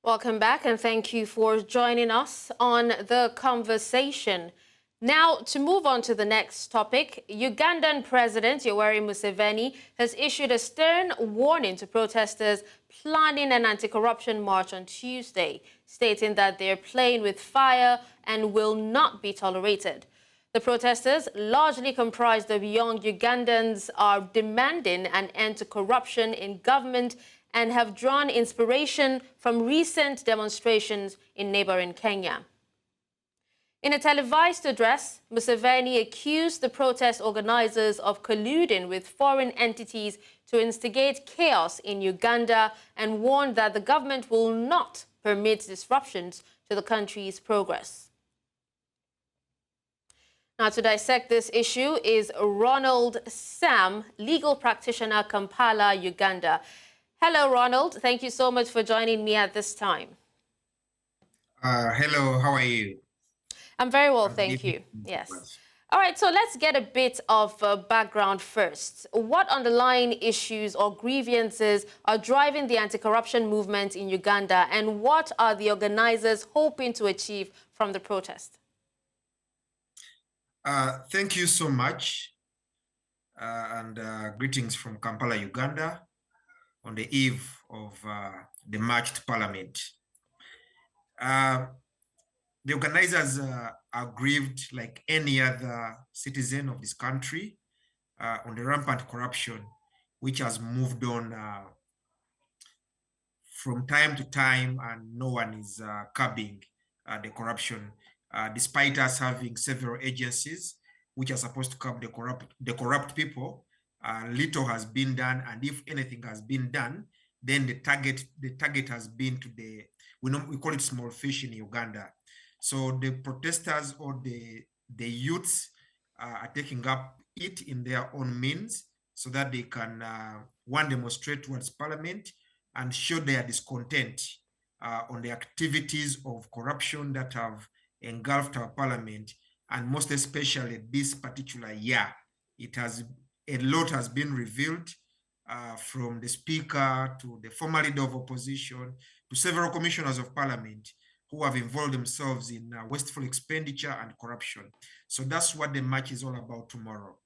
Welcome back and thank you for joining us on the conversation. Now, to move on to the next topic, Ugandan President Yoweri Museveni has issued a stern warning to protesters planning an anti-corruption march on Tuesday, stating that they're playing with fire and will not be tolerated. The protesters, largely comprised of young Ugandans, are demanding an end to corruption in government and have drawn inspiration from recent demonstrations in neighboring Kenya. In a televised address, Museveni accused the protest organizers of colluding with foreign entities to instigate chaos in Uganda and warned that the government will not permit disruptions to the country's progress. Now, to dissect this issue is Ronald Sam, legal practitioner, Kampala, Uganda. Hello, Ronald. Thank you so much for joining me at this time. Hello, how are you? I'm very well, thank you. Yes. All right, so let's get a bit of background first. What underlying issues or grievances are driving the anti-corruption movement in Uganda, and what are the organizers hoping to achieve from the protest? Thank you so much, and greetings from Kampala, Uganda, on the eve of the March to Parliament. The organizers are grieved like any other citizen of this country on the rampant corruption, which has moved on from time to time, and no one is curbing the corruption, despite us having several agencies which are supposed to curb the corrupt people. Little has been done, and if anything has been done, then the target has been to we call it small fish in Uganda. So the protesters or the youths are taking up it in their own means so that they can demonstrate towards Parliament and show their discontent on the activities of corruption that have engulfed our Parliament, and most especially this particular year. A lot has been revealed from the Speaker to the former leader of opposition to several commissioners of Parliament who have involved themselves in wasteful expenditure and corruption. So that's what the march is all about tomorrow.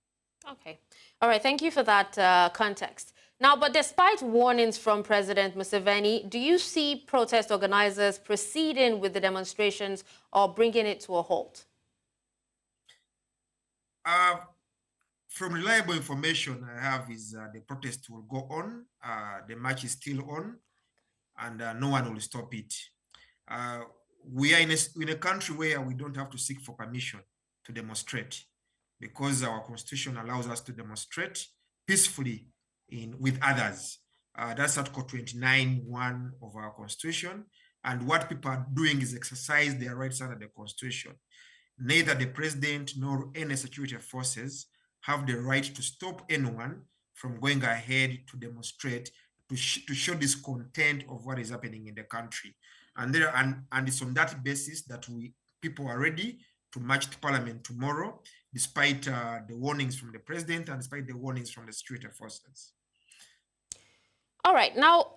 Okay. All right. Thank you for that context. Now, but despite warnings from President Museveni, do you see protest organizers proceeding with the demonstrations or bringing it to a halt? From reliable information I have is the protest will go on, the march is still on, and no one will stop it. We are in a country where we don't have to seek for permission to demonstrate, because our constitution allows us to demonstrate peacefully with others. That's Article 29(1) of our constitution. And what people are doing is exercise their rights under the constitution. Neither the president nor any security forces have the right to stop anyone from going ahead to demonstrate, to show discontent of what is happening in the country. And it's on that basis that people are ready to march to Parliament tomorrow, despite the warnings from the president and despite the warnings from the security forces. All right. Now,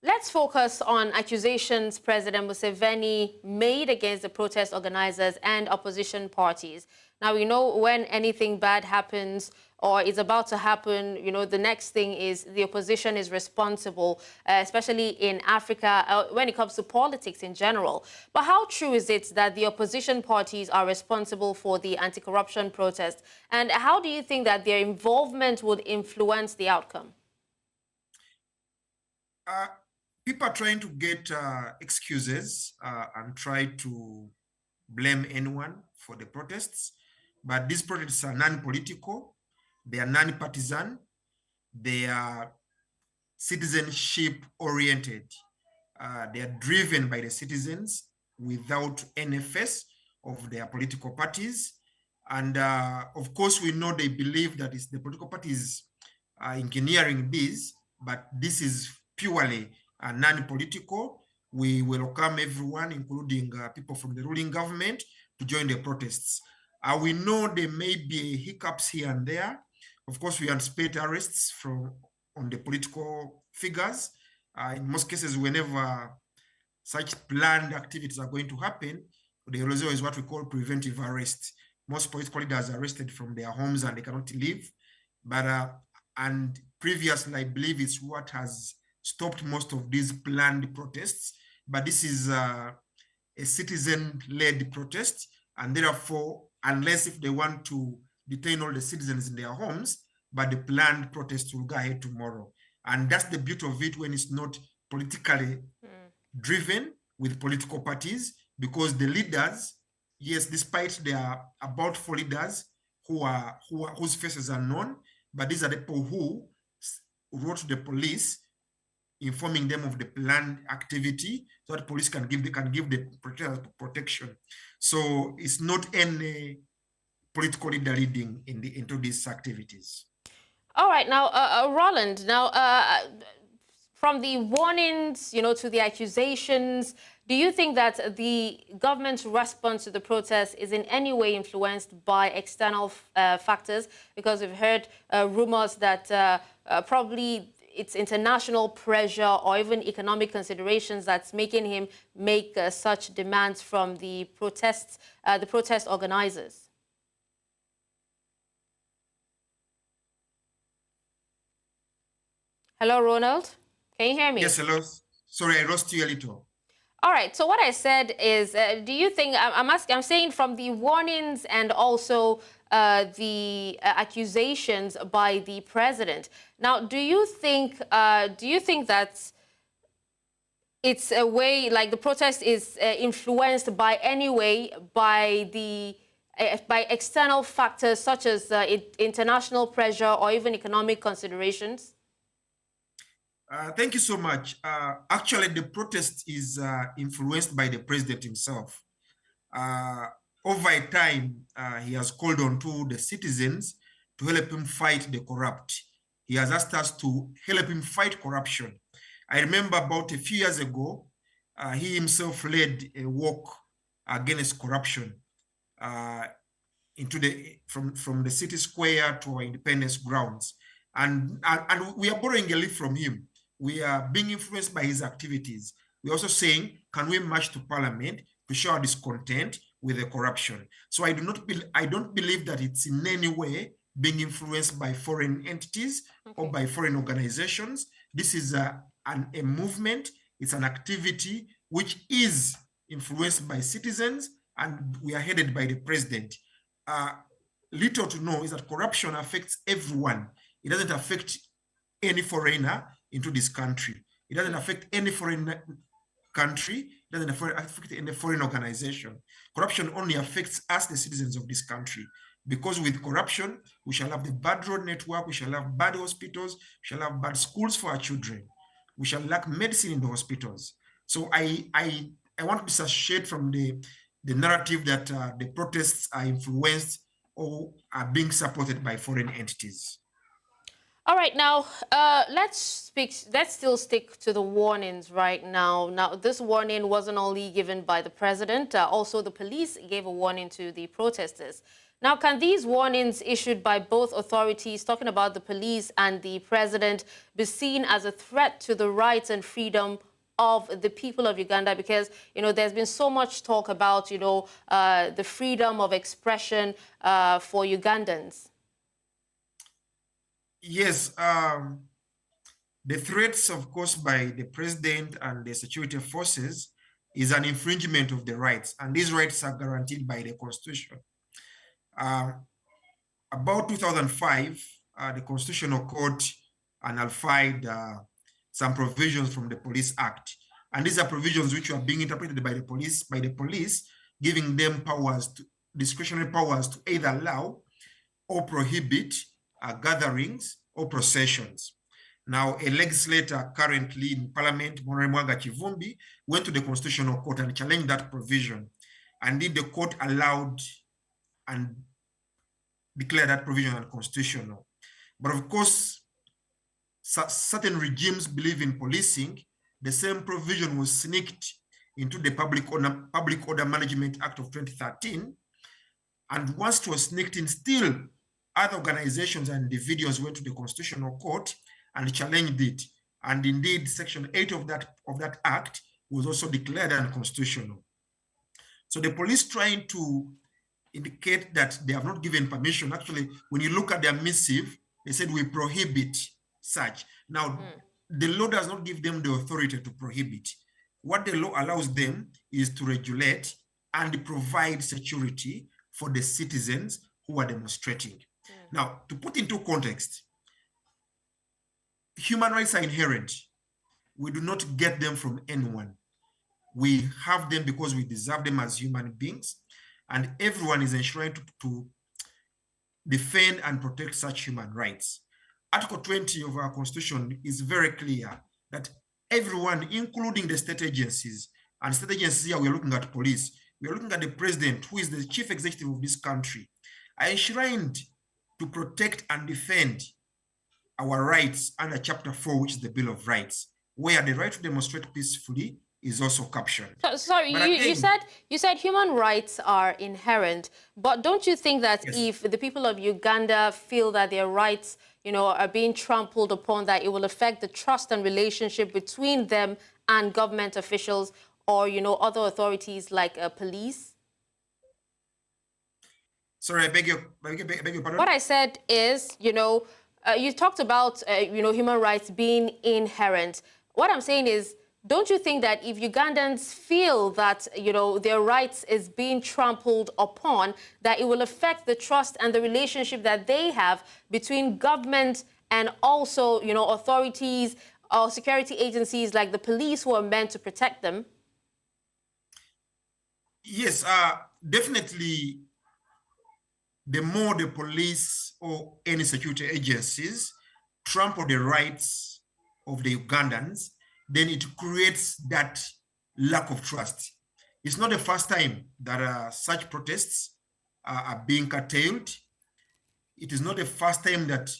let's focus on accusations President Museveni made against the protest organizers and opposition parties. Now, we know when anything bad happens or is about to happen, the next thing is the opposition is responsible, especially in Africa, when it comes to politics in general. But how true is it that the opposition parties are responsible for the anti-corruption protest? And how do you think that their involvement would influence the outcome? People are trying to get excuses and try to blame anyone for the protests. But these protests are non-political, they are non-partisan, they are citizenship-oriented. They are driven by the citizens without any face of their political parties. And of course, we know they believe that it's the political parties engineering this, but this is purely non-political. We welcome everyone, including people from the ruling government, to join the protests. We know there may be hiccups here and there. Of course, we anticipate arrests on the political figures, In most cases, whenever such planned activities are going to happen, there is always what we call preventive arrest. Most political leaders are arrested from their homes and they cannot leave. But and previously, I believe it's what has stopped most of these planned protests. But this is a citizen-led protest, and therefore, unless if they want to detain all the citizens in their homes, but the planned protest will go ahead tomorrow. And that's the beauty of it when it's not politically driven with political parties, because the leaders, yes, despite there are about 4 leaders whose faces are known, but these are the people who wrote to the police informing them of the planned activity so that police can give the protection. So it's not any political leader leading into these activities. All right, now, Roland, now, from the warnings, to the accusations, do you think that the government's response to the protest is in any way influenced by external factors? Because we've heard rumors that probably it's international pressure or even economic considerations that's making him make such demands from the protest organizers. Hello, Ronald. Can you hear me? Yes, hello. Sorry, I lost you a little. All right. So what I said is, do you think I'm saying from the warnings and also the accusations by the president? Now, do you think that it's a way, like the protest is influenced by any way by external factors such as international pressure or even economic considerations? Thank you so much. Actually, the protest is influenced by the president himself. Over time, he has called on to the citizens to help him fight the corrupt. He has asked us to help him fight corruption. I remember about a few years ago, he himself led a walk against corruption from the city square to our Independence grounds. And we are borrowing a leaf from him. We are being influenced by his activities. We're also saying, can we march to parliament to show our discontent with the corruption? So I don't believe that it's in any way being influenced by foreign entities or by foreign organizations. This is a movement, it's an activity which is influenced by citizens, and we are headed by the president. Little to know is that corruption affects everyone. It doesn't affect any foreigner into this country. It doesn't affect any foreign country. It doesn't affect any foreign organization. Corruption only affects us, the citizens of this country. Because with corruption, we shall have the bad road network, we shall have bad hospitals, we shall have bad schools for our children. We shall lack medicine in the hospitals. So I want to disassociate from the narrative that the protests are influenced or are being supported by foreign entities. All right, now let's still stick to the warnings right now. Now, this warning wasn't only given by the president, also the police gave a warning to the protesters. Now, can these warnings issued by both authorities, talking about the police and the president, be seen as a threat to the rights and freedom of the people of Uganda? Because, there's been so much talk about, the freedom of expression for Ugandans. Yes, the threats, of course, by the president and the security forces is an infringement of the rights, and these rights are guaranteed by the Constitution. About 2005, the Constitutional Court nullified some provisions from the Police Act, and these are provisions which are being interpreted by the police, giving them discretionary powers to either allow or prohibit gatherings or processions. Now, a legislator currently in Parliament, Mwanga Chivumbi, went to the Constitutional Court and challenged that provision. And the court allowed and declared that provision unconstitutional. But of course, certain regimes believe in policing. The same provision was sneaked into the Public Order Management Act of 2013. And once it was sneaked in, still other organizations and individuals went to the Constitutional Court and challenged it. And indeed, Section 8 of that act was also declared unconstitutional. So the police trying to indicate that they have not given permission. Actually, when you look at their missive, they said we prohibit such. Now, the law does not give them the authority to prohibit. What the law allows them is to regulate and provide security for the citizens who are demonstrating. Now, to put into context, human rights are inherent. We do not get them from anyone. We have them because we deserve them as human beings, and everyone is enshrined to defend and protect such human rights. Article 20 of our Constitution is very clear that everyone, including the state agencies, and state agencies here, we're looking at police, we're looking at the president, who is the chief executive of this country, are enshrined to protect and defend our rights under Chapter 4, which is the Bill of Rights, where the right to demonstrate peacefully is also captured. Sorry, you said human rights are inherent, but don't you think that if the people of Uganda feel that their rights, are being trampled upon, that it will affect the trust and relationship between them and government officials or, other authorities like police? Sorry, I beg your pardon? What I said is, you talked about, human rights being inherent. What I'm saying is, don't you think that if Ugandans feel that, their rights is being trampled upon, that it will affect the trust and the relationship that they have between government and also, authorities or security agencies like the police who are meant to protect them? Yes, definitely. The more the police or any security agencies trample the rights of the Ugandans, then it creates that lack of trust. It's not the first time that such protests are being curtailed. It is not the first time that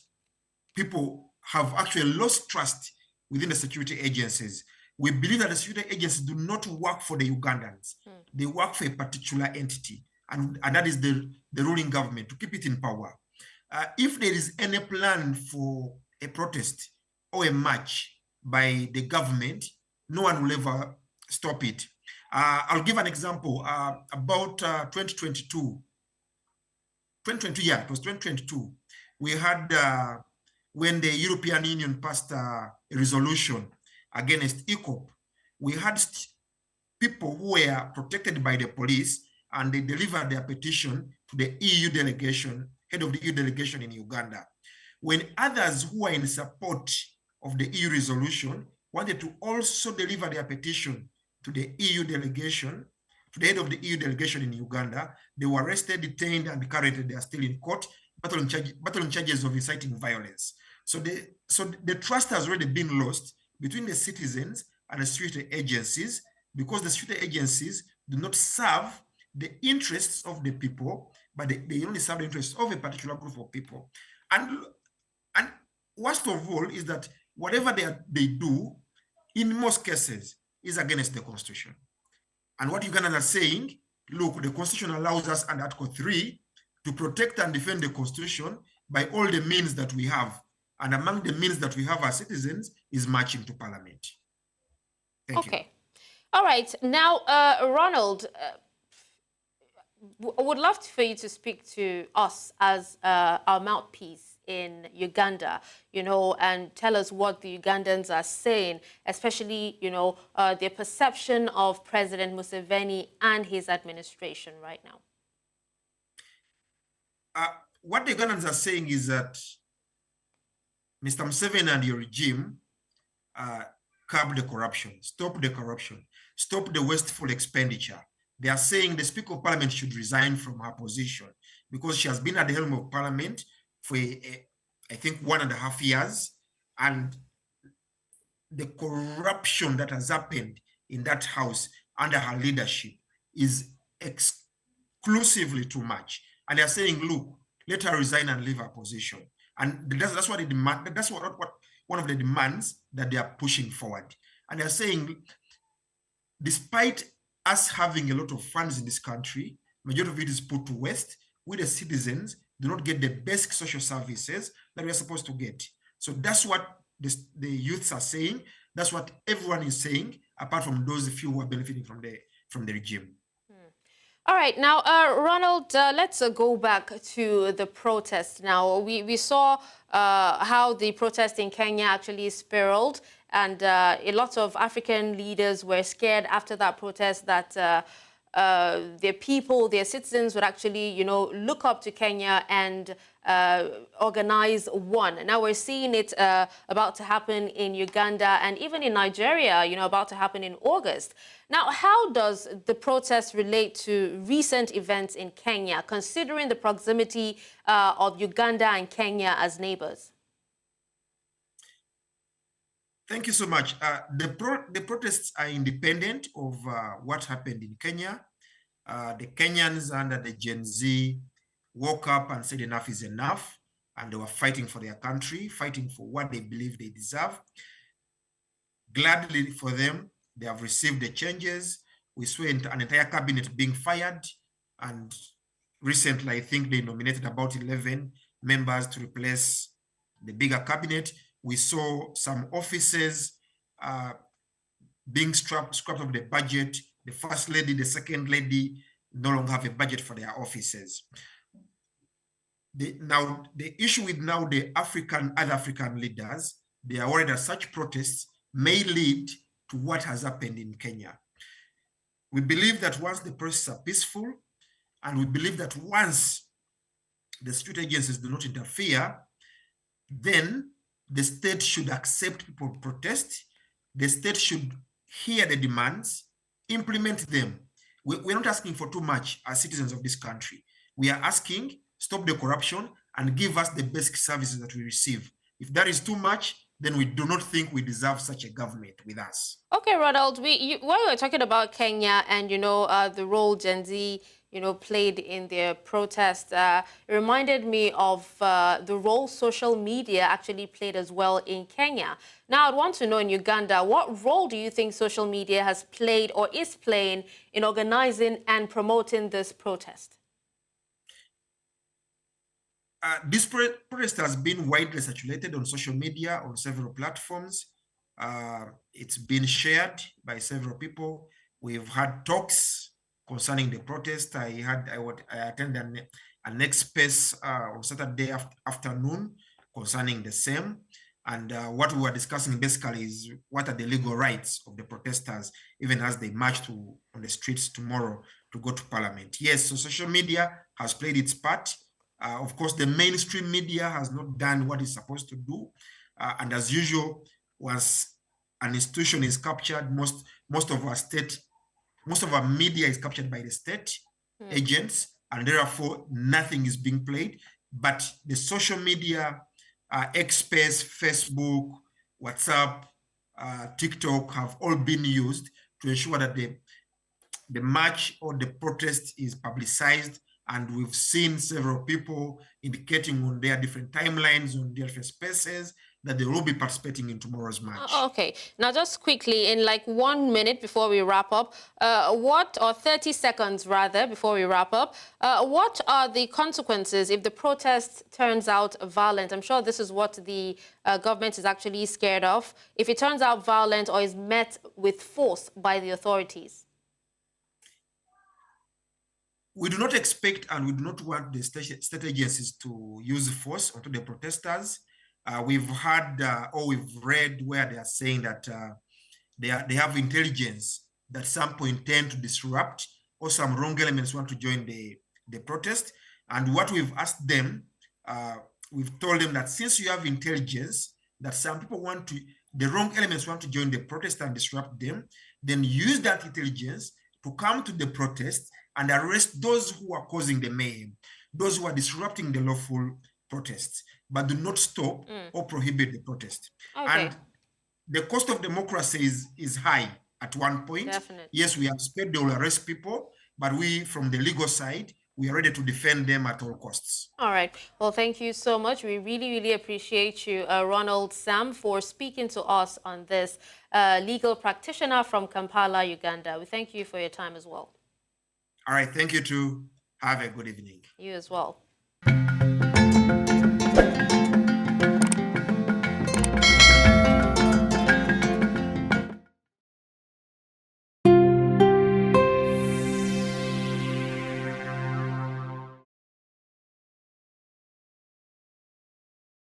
people have actually lost trust within the security agencies. We believe that the security agencies do not work for the Ugandans. They work for a particular entity, and that is the ruling government, to keep it in power. If there is any plan for a protest or a march by the government, no one will ever stop it. I'll give an example. About 2022, it was 2022, we had, when the European Union passed a resolution against ECOP, we had people who were protected by the police, and they delivered their petition to the EU delegation, head of the EU delegation in Uganda. When others who are in support of the EU resolution wanted to also deliver their petition to the EU delegation, to the head of the EU delegation in Uganda, they were arrested, detained, and currently they are still in court, battling charges of inciting violence. So the trust has already been lost between the citizens and the security agencies, because the security agencies do not serve the interests of the people, but they only serve the interests of a particular group of people. And worst of all is that whatever they do, in most cases, is against the Constitution. And what Ugandans are saying, look, the Constitution allows us under Article 3 to protect and defend the Constitution by all the means that we have. And among the means that we have as citizens is marching to Parliament. Thank you. All right. Now, Ronald, I would love for you to speak to us as our mouthpiece in Uganda, and tell us what the Ugandans are saying, especially, their perception of President Museveni and his administration right now. What the Ugandans are saying is that Mr. Museveni and your regime curb the corruption, stop the wasteful expenditure. They are saying the Speaker of Parliament should resign from her position because she has been at the helm of Parliament for, I think, 1.5 years. And the corruption that has happened in that house under her leadership is exclusively too much. And they're saying, look, let her resign and leave her position. And that's what they demand. That's what one of the demands that they are pushing forward. And they're saying, despite us having a lot of funds in this country, majority of it is put to waste. We, the citizens, do not get the basic social services that we're supposed to get. So that's what the youths are saying. That's what everyone is saying, apart from those few who are benefiting from the regime. All right, now, Ronald, let's go back to the protest. Now, we saw how the protest in Kenya actually spiraled, and a lot of African leaders were scared after that protest that their people, their citizens would actually, look up to Kenya and organize one. Now we're seeing it about to happen in Uganda and even in Nigeria, about to happen in August. Now, how does the protest relate to recent events in Kenya, considering the proximity of Uganda and Kenya as neighbors? Thank you so much. The protests are independent of what happened in Kenya. The Kenyans under the Gen Z woke up and said enough is enough, and they were fighting for their country, fighting for what they believe they deserve. Gladly for them, they have received the changes. We saw an entire cabinet being fired, and recently I think they nominated about 11 members to replace the bigger cabinet. We saw some offices being scrapped of the budget. The first lady, the second lady no longer have a budget for their offices. The issue with now the other African leaders, they are worried that such protests may lead to what has happened in Kenya. We believe that once the protests are peaceful, and we believe that once the state agencies do not interfere, then the state should accept people protest. The state should hear the demands, implement them. We're not asking for too much as citizens of this country. We are asking, stop the corruption and give us the basic services that we receive. If that is too much, then we do not think we deserve such a government with us. Okay, Ronald, while we were talking about Kenya and, the role Gen Z, played in their protest, it reminded me of the role social media actually played as well in Kenya. Now, I'd want to know in Uganda, what role do you think social media has played or is playing in organizing and promoting this protest? This protest has been widely circulated on social media on several platforms. It's been shared by several people. We've had talks concerning the protest. I attended an space on Saturday afternoon concerning the same. And what we were discussing basically is what are the legal rights of the protesters, even as they march on the streets tomorrow to go to parliament. Yes, so social media has played its part. Of course, the mainstream media has not done what it's supposed to do. And as usual, once an institution is captured, most of our media is captured by the state agents, and therefore nothing is being played. But the social media, X-Space, Facebook, WhatsApp, TikTok have all been used to ensure that the march or the protest is publicized. And we've seen several people indicating on their different timelines, on their different spaces, that they will be participating in tomorrow's march. Okay. Now, just quickly, in like 1 minute before we wrap up, 30 seconds rather, before we wrap up, what are the consequences if the protest turns out violent? I'm sure this is what the government is actually scared of. If it turns out violent or is met with force by the authorities? We do not expect and we do not want the state agencies to use force onto the protesters. We've heard or we've read where they are saying that they have intelligence that some people intend to disrupt or some wrong elements want to join the protest. And what we've asked them, we've told them that since you have intelligence that some people the wrong elements want to join the protest and disrupt them, then use that intelligence to come to the protest and arrest those who are causing the mayhem, those who are disrupting the lawful protests, but do not stop or prohibit the protest. Okay. And the cost of democracy is high at one point. Definitely. Yes, we expect they will arrest people, but we, from the legal side, we are ready to defend them at all costs. All right. Well, thank you so much. We really, really appreciate you, Ronald Sam, for speaking to us on this, legal practitioner from Kampala, Uganda. We thank you for your time as well. All right. Thank you too. Have a good evening. You as well.